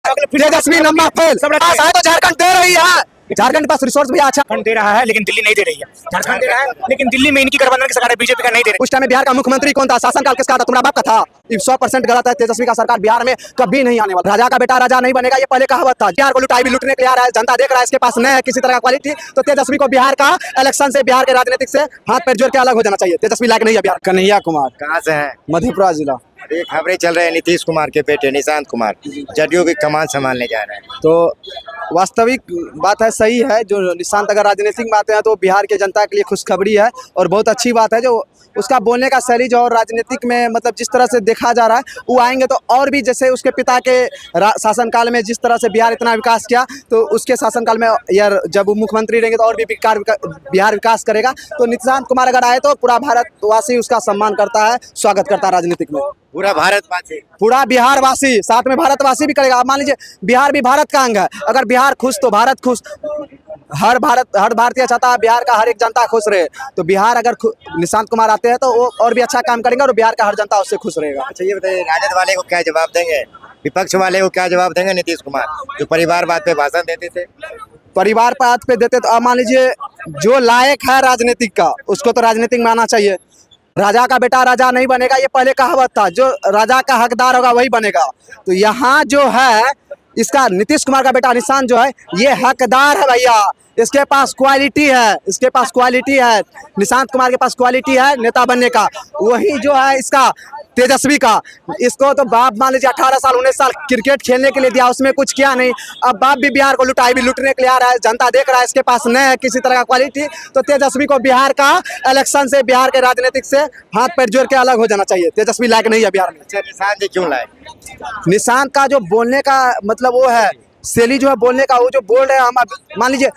तेजस्वी number fail pass है तो झारखंड दे रही है। झारखंड के पास रिसोर्स भी अच्छा दे रहा है लेकिन दिल्ली नहीं दे रही है। झारखंड दे रहा है लेकिन दिल्ली में इनकी गठबंधन की सरकार है, बीजेपी का नहीं दे रही। उस टाइम में बिहार का मुख्यमंत्री कौन था? शासनकाल किसका था? तुम्हारा बाप का था। 100% गलत है। तेजस्वी का सरकार बिहार में कभी नहीं आने वाला। राजा का बेटा राजा नहीं बनेगा, ये पहले कहावत था। बिहार को लुटाई भी लुटने के लिए आ रहा है, जनता देख रहा है, इसके पास नहीं है किसी तरह का क्वालिटी। तो तेजस्वी को बिहार का इलेक्शन से, बिहार के राजनीतिक से हाथ पैर जोड़ के अलग हो जाना चाहिए। तेजस्वी लायक नहीं है बिहार। कन्हैया कुमार कहाँ से हैं? मधेपुरा जिला। ये खबरें चल रहे हैं नीतीश कुमार के बेटे निशांत कुमार जदयू की कमान संभालने जा रहे हैं। तो वास्तविक बात है, सही है। जो निशांत अगर राजनीतिक बातें हैं तो बिहार के जनता के लिए खुशखबरी है और बहुत अच्छी बात है। जो उसका बोलने का शैली जो और राजनीतिक में मतलब जिस तरह से देखा जा रहा है, वो आएंगे तो और भी, जैसे उसके पिता के शासनकाल में जिस तरह से बिहार इतना विकास किया, तो उसके शासनकाल में यार जब वो मुख्यमंत्री रहेंगे तो और भी बिहार विकास करेगा। तो निशांत कुमार अगर आए तो पूरा भारतवासी उसका सम्मान करता है, स्वागत करता है राजनीतिक में। पूरा भारतवासी, पूरा बिहार वासी, साथ में भारतवासी भी करेगा। मान लीजिए बिहार भी भारत का अंग है, अगर बिहार खुश तो भारत खुश। हर भारतीय चाहता है बिहार का हर एक जनता खुश रहे। तो बिहार अगर निशांत कुमार आते हैं तो वो और भी अच्छा काम करेंगे और बिहार का हर जनता उससे खुश रहेगा। अच्छा ये बताइए, राजद वाले को क्या जवाब देंगे, विपक्ष वाले को क्या जवाब देंगे नीतीश कुमार जो परिवारवाद पे भाषण देते थे? परिवारवाद पे देते तो मान लीजिए जो लायक है राजनीतिक का उसको तो राजनीतिक में आना चाहिए। राजा का बेटा राजा नहीं बनेगा, ये पहले कहावत था। जो राजा का हकदार होगा वही बनेगा। तो यहाँ जो है इसका नीतीश कुमार का बेटा निशांत जो है ये हकदार है भैया। इसके पास क्वालिटी है, इसके पास क्वालिटी है। निशांत कुमार के पास क्वालिटी है नेता बनने का। वही जो है इसका तेजस्वी का, इसको तो बाप मान लीजिए 18 साल 19 साल क्रिकेट खेलने के लिए दिया, उसमें कुछ किया नहीं। अब बाप भी बिहार को लुटाई भी लुटने के लिए आ रहा है, जनता देख रहा है, इसके पास नहीं है किसी तरह का क्वालिटी। तो तेजस्वी को बिहार का इलेक्शन से, बिहार के राजनीतिक से हाथ पैर जोड़ के अलग हो जाना चाहिए। तेजस्वी लायक नहीं है बिहार में। अच्छा निशांत जी क्यों लाए? निशांत का जो बोलने का मतलब वो है शैली जो है बोलने का, वो जो बोल रहे हैं हम मान लीजिए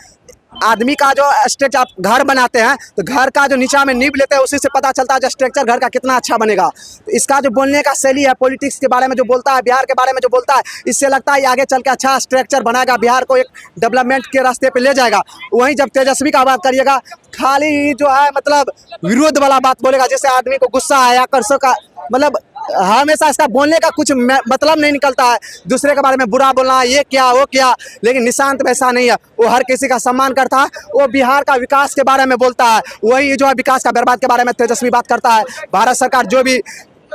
आदमी का जो स्ट्रक्चर, आप घर बनाते हैं तो घर का जो नीचा में नींव लेते हैं उसी से पता चलता है जो स्ट्रक्चर घर का कितना अच्छा बनेगा। तो इसका जो बोलने का शैली है, पॉलिटिक्स के बारे में जो बोलता है, बिहार के बारे में जो बोलता है, इससे लगता है आगे चल के अच्छा स्ट्रक्चर बनाएगा, बिहार को एक डेवलपमेंट के रास्ते पे ले जाएगा। वहीं जब तेजस्वी का बात करिएगा, खाली जो है मतलब विरोध वाला बात बोलेगा, जैसे आदमी को गुस्सा है या कर्सों का मतलब हमेशा इसका बोलने का कुछ मतलब नहीं निकलता है। दूसरे के बारे में बुरा बोलना, ये क्या वो क्या। लेकिन निशांत वैसा नहीं है, वो हर किसी का सम्मान करता है। वो बिहार का विकास के बारे में बोलता है, वही जो है विकास का बर्बाद के बारे में तेजस्वी बात करता है। भारत सरकार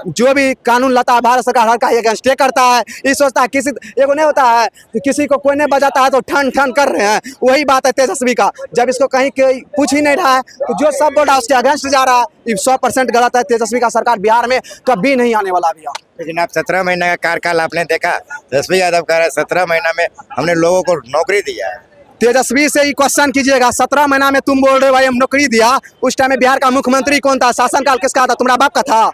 जो भी कानून लाता है, भारत सरकार हर का अगेंस्ट करता है। ये सोचता है किसी एगो नहीं होता है तो किसी को कोई नहीं बजाता है तो ठन ठन कर रहे हैं। वही बात है तेजस्वी का। जब इसको कहीं पूछ ही नहीं रहा है तो जो सब बोल रहा है उसके अगेंस्ट जा रहा है। ये 100% गलत है। तेजस्वी का सरकार बिहार में कभी नहीं आने वाला भैया। लेकिन आप 17 महीने का कार्यकाल आपने देखा, तेजस्वी यादव कह रहा है 17 महीना में हमने लोगों को नौकरी दिया है। तेजस्वी से ही क्वेश्चन कीजिएगा, 17 महीना में तुम बोल रहे हो भाई हम नौकरी दिया। उस टाइम में बिहार का मुख्यमंत्री कौन था? शासनकाल किसका था? तुम्हारा बाप का था।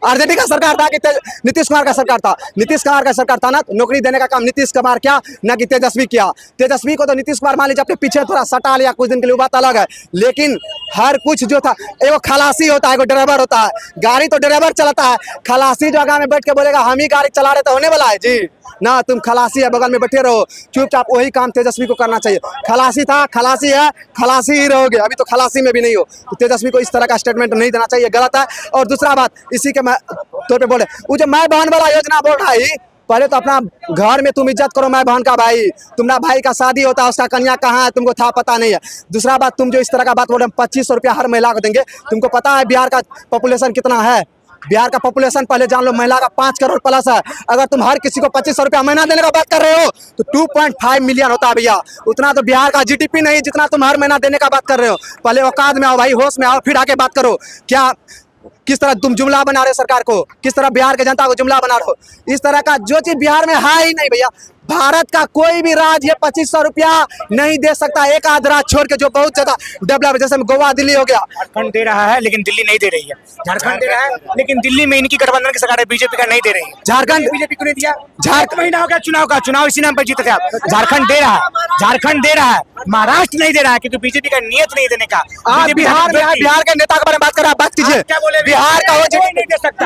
आरजेडी का सरकार था कि नीतीश कुमार का सरकार था? नीतीश कुमार का सरकार था ना। नौकरी देने का काम नीतीश कुमार किया, ना कि तेजस्वी किया। तेजस्वी को तो नीतीश कुमार मान लीजिए अपने पीछे थोड़ा सटा लिया कुछ दिन के लिए, बात अलग है। लेकिन हर कुछ जो था, एगो खलासी होता है, एगो ड्राइवर होता है। गाड़ी तो ड्राइवर चलाता है, खलासी जो आगे में बैठ के बोलेगा हम ही गाड़ी चला रहे तो होने वाला है जी ना। तुम खलासी है, बगल में बैठे रहो चुपचाप। वही काम तेजस्वी को करना चाहिए। खलासी था, खलासी है, खलासी ही रहोगे। अभी तो खलासी में भी नहीं हो। तो तेजस्वी को इस तरह का स्टेटमेंट नहीं देना चाहिए, गलत है। और दूसरा बात, इसी के तौर पे बोले वो जो माय बहन वाला योजना बोल रहा है, पहले तो अपना घर में तुम इज्जत करो माय बहन का। भाई तुम्हारा भाई का शादी होता है, उसका कन्या कहाँ है तुमको था पता नहीं है। दूसरा बात, तुम जो इस तरह का बात बोल रहे हैं 2500 रुपया हर महिला को देंगे। तुमको पता है बिहार का पॉपुलेशन कितना है? बिहार का पॉपुलेशन पहले जान लो, महिला का 5 करोड़ प्लस है। अगर तुम हर किसी को 2500 रुपया महीना देने का बात कर रहे हो तो 2.5 मिलियन होता है भैया। उतना तो बिहार का जीडीपी नहीं जितना तुम हर महीना देने का बात कर रहे हो। पहले औकात में आओ भाई, होश में आओ, फिर आके बात करो। क्या किस तरह तुम जुमला बना रहे हो सरकार को, किस तरह बिहार के जनता को जुमला बना रहे हो। इस तरह का जो चीज बिहार में है ही नहीं भैया। भारत का कोई भी राज्य ये 2500 रुपया नहीं दे सकता, एक आध राज्य छोड़ के जो बहुत ज्यादा डेवलप, जैसे गोवा दिल्ली हो गया। झारखंड दे रहा है लेकिन दिल्ली नहीं दे रही है। झारखंड दे रहा है लेकिन दिल्ली में इनकी गठबंधन की सरकार है, बीजेपी का नहीं दे रही है। झारखंड बीजेपी को नहीं दिया। झारखंड महीना हो गया चुनाव का, चुनाव इसी नाम पर जीते थे आप। झारखंड दे रहा है, झारखंड दे रहा है, महाराष्ट्र नहीं दे रहा है क्योंकि बीजेपी का नियत नहीं देने का। आप बिहार के नेता के बारे में बात कर रहे हैं, बात कीजिए। बिहार का नहीं दे सकता।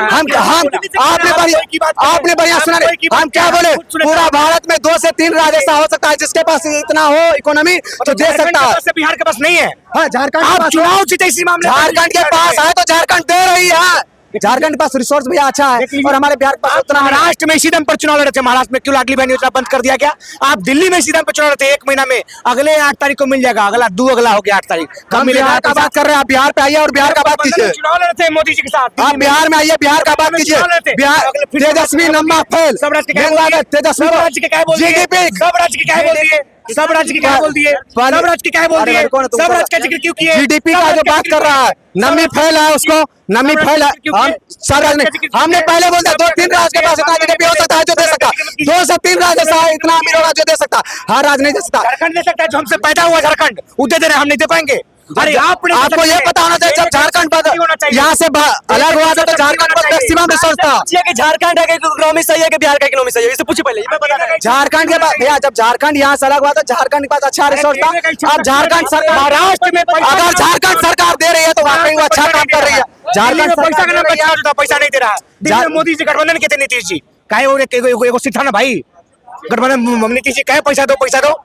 आपने बढ़िया सुना, हम क्या बोले? पूरा भारत में 2 से 3 राज्य ऐसा हो सकता है जिसके पास इतना हो इकोनॉमी तो दे सकता है। बिहार के पास नहीं है। हाँ, झारखंड आप चुनाव जीते इसी मामले। झारखंड के पास है तो झारखंड दे रही है। झारखंड के पास रिसोर्स भैया अच्छा है और हमारे बिहार के पास आप उतना नहीं है। महाराष्ट्र में इसी दम पर चुनाव लड़े थे, महाराष्ट्र में क्यों लाडली बहन योजना बंद कर दिया क्या? आप दिल्ली में इसी दम पर चुनाव लड़े थे, 1 महीना में अगले 8 तारीख को मिल जाएगा, अगला हो गया 8 तारीख कब हम मिलेगा? बिहार का बात कर रहे हैं, आप बिहार पे आइए और बिहार का बात कीजिए। चुनाव लड़े थे मोदी जी के साथ, आप बिहार में आइए, बिहार का बात कीजिए। बिहार तेजस्वी नम्मा फेल, सब राज्य के क्या मेघवाल बोल दिए? तेजस्वी सब राज्य के क्या बोल दिए? GDP सब राज्य के क्या बोल दिए? सब राज्य के क्या बोल दिए? सब राज्य के क्या बोल अरे दिए? लड़कों ने तुमको- सब राज्य का जिक्र क्यों किए? GDP का जो बात कर रहा है, नमी फैल है उसको, नमी फैल है। हम सब राज्य नहीं, हमने पहले बोल दिया 2-3 राज्य के पास इतना GDP हो सकता है जो दे सकता, 2 से 3 राज्य ऐसा है, इतना अमीर होगा जो दे सकता, हर राज्य नहीं दे सकता। झारखंड दे सकता है, जो हमसे पैदा हुआ झारखंड वो दे रहे हैं, हम नहीं दे पाएंगे। अरे आपको ये पता होना चाहिए जब झारखंड यहाँ से अलग हुआ था तो झारखंड पर मैक्सिमम रिसोर्स था। कि झारखंड का इकोनॉमी सही है कि बिहार का इकोनॉमी सही है, इससे पूछिए पहले। झारखंड के पास भैया जब झारखंड यहाँ से अलग हुआ तो झारखंड के पास अच्छा रिसोर्स था। अब झारखंड सरकार, महाराष्ट्र में अगर झारखंड सरकार दे रही है तो वाकई वो अच्छा काम कर रही है। झारखंड पैसा का नाम सरकार बचा, पैसा नहीं दे रहा। दिल्ली में मोदी जी गठबंधन के थे नीतीश जी, काहे वो एगो सीट था ना भाई, गठबंधन नीतीश जी कहे पैसा दो।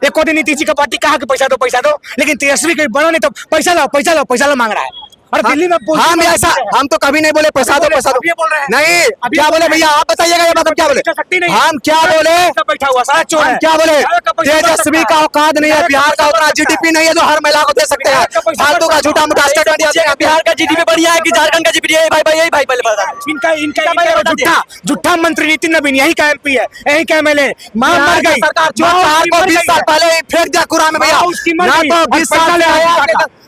एक दिन नीतीश जी का पार्टी कहा कि पैसा दो, लेकिन तेजस्वी कोई बड़ा नहीं तो पैसा लो मांग रहा है। और दिल्ली में हम ऐसा, हम तो कभी नहीं बोले पैसा दो अभी ये बोल रहे हैं। नहीं। अभी क्या ये बोले भैया, आप बताइएगा ये बात हम क्या बोले? शक्ति नहीं, हम क्या बोले? बैठा हुआ सारा चोर हम है। क्या बोले? बिहार का पैसा तेजस्वी दो का औकात नहीं है, बिहार का उतना GDP नहीं है जो हर महिला को दे सकते हैं। फालतू का झूठा मूठा स्टेटमेंट। बिहार का GDP बढ़िया है कि झारखंड का GDP? यही भाई पहले बता दो। इनका झूठा मंत्री नितिन नवीन यही का MP है, यही का MLA मां मर बिहार की गई। सरकार जो बिहार को 20 साल पहले ही फेंक दिया कूड़ा में भैया। उसकी मर ना गई। तो 20 साल से आया,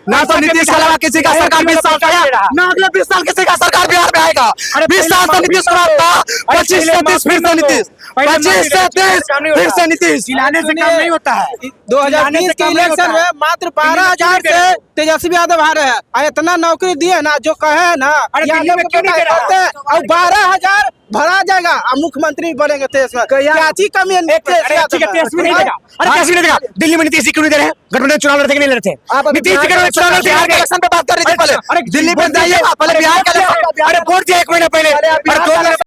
ना तो नीतीश के अलावा किसी का सरकार 20 साल का आया, ना अगले 20 साल किसी का सरकार बिहार में आएगा। 20 साल से नीतीश कुमार था, 25 से 30 फिर से नीतीश, 25 से 30 फिर से नीतीश। खिलाने से काम नहीं होता है। 2020 के इलेक्शन में मात्र 12,000 से तेजस्वी यादव हारे हैं और इतना नौकरी दिए ना जो कहे ना दिल्ली में क्यों नहीं दे रहा? करते हैं और 12,000 भरा जाएगा और मुख्यमंत्री बनेंगे देश में। क्या चीज कमी है? तेजस्वी नहीं देगा। अरे तेजस्वी नहीं देगा। दिल्ली में नीतीश जी क्यों नहीं दे रहे हैं? गठबंधन चुनाव लड़ते कि नहीं लड़ते? नीतीश जी के चुनाव लड़ते बिहार के इलेक्शन पे बात कर रही थी पहले। अरे दिल्ली में जाइए, पहले बिहार का इलेक्शन। अरे वोट दिया 1 महीना पहले।